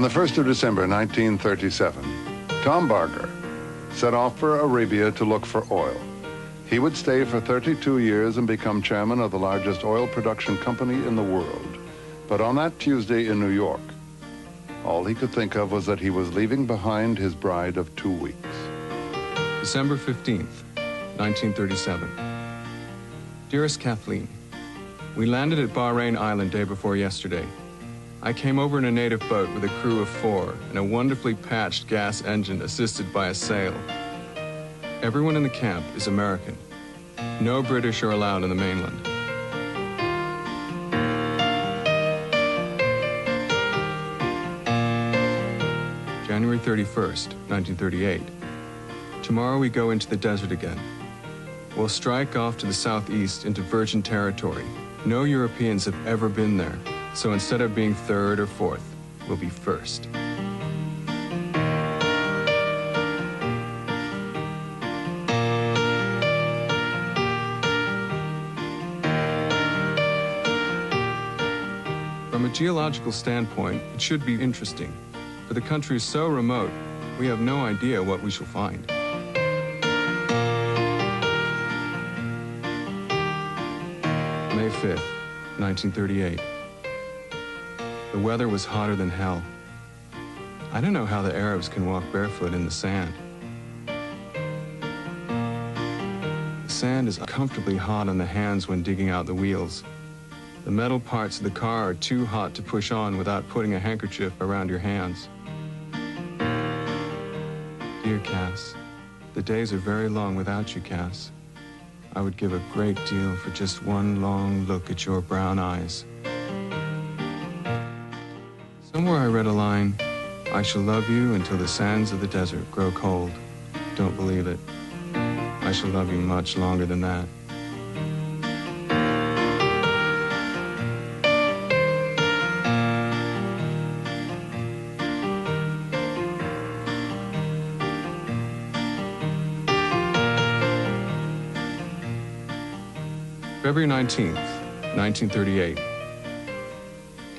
the 1st of December, 1937, Tom Barger set off for Arabia to look for oil. He would stay for 32 years and become chairman of the largest oil production company in the world. But on that Tuesday in New York, all he could think of was that he was leaving behind his bride of 2 weeks. December 15th, 1937. Dearest Kathleen, we landed at Bahrain Island day before yesterday. I came over in a native boat with a crew of 4 and a wonderfly patched gas engine assisted by a sail. Everyone in the camp is American. No British are allowed in the mainland. January 31st, 1938. Tomorrow we go into the desert again. We'll strike off to the southeast into Virgin Territory. No Europeans have ever been there, so instead of being 3rd or 4th, we'll be 1st. From a geological standpoint, it should be interesting. For the country is so remote, we have no idea what we shall find. May 5th, 1938. The weather was hotter than hell. I don't know how the Arabs can walk barefoot in the sand. The sand is uncomfortably hot on the hands when digging out the wheels. The metal parts of the car are too hot to push on without putting a handkerchief around your hands. Dear Cass, the days are very long without you, Cass. I would give a great deal for just one long look at your brown eyes. Somewhere I read a line, I shall love you until the sands of the desert grow cold. Don't believe it. I shall love you much longer than that. February 19th, 1938.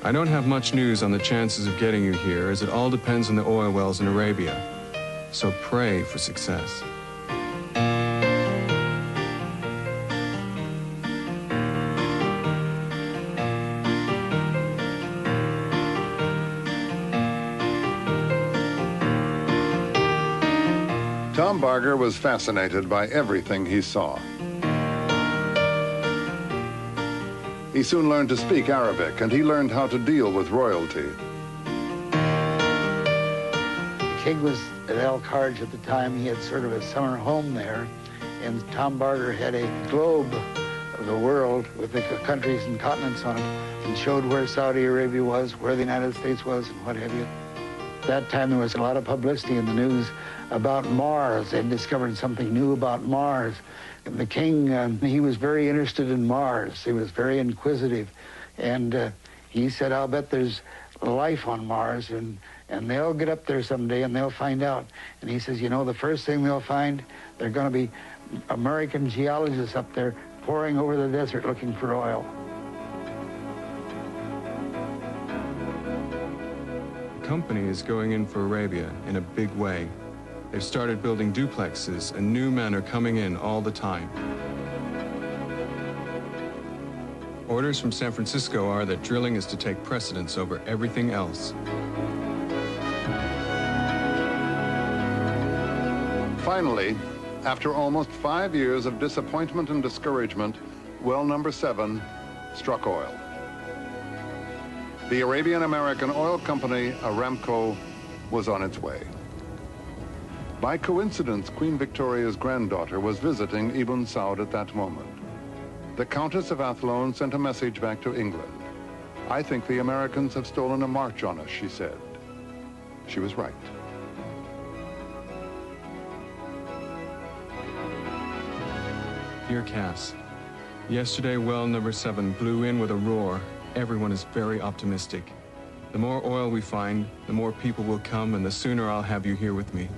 I don't have much news on the chances of getting you here, as it all depends on the oil wells in Arabia. So pray for success. Tom Barger was fascinated by everything he saw. He soon learned to speak Arabic, and he learned how to deal with royalty. The king was at El Kharj at the time. He had sort of a summer home there, and Tom Barger had a globe of the world with the countries and continents on it, and showed where Saudi Arabia was, where the United States was, and what have you. At that time, there was a lot of publicity in the news about Mars. They'd discovered something new about Mars. And the king, he was very interested in Mars. He was very inquisitive. And he said, I'll bet there's life on Mars, and they'll get up there someday and they'll find out. And he says, you know, the first thing they'll find, they're going to be American geologists up there poring over the desert looking for oil. The company is going in for Arabia in a big way. They've started building duplexes, and new men are coming in all the time. Orders from San Francisco are that drilling is to take precedence over everything else. Finally, after almost 5 years of disappointment and discouragement, well number 7 struck oil. The Arabian-American oil company, Aramco, was on its way. By coincidence, Queen Victoria's granddaughter was visiting Ibn Saud at that moment. The Countess of Athlone sent a message back to England. I think the Americans have stolen a march on us, she said. She was right. Dear Cass, yesterday well number 7 blew in with a roar. Everyone is very optimistic. The more oil we find, the more people will come, and the sooner I'll have you here with me.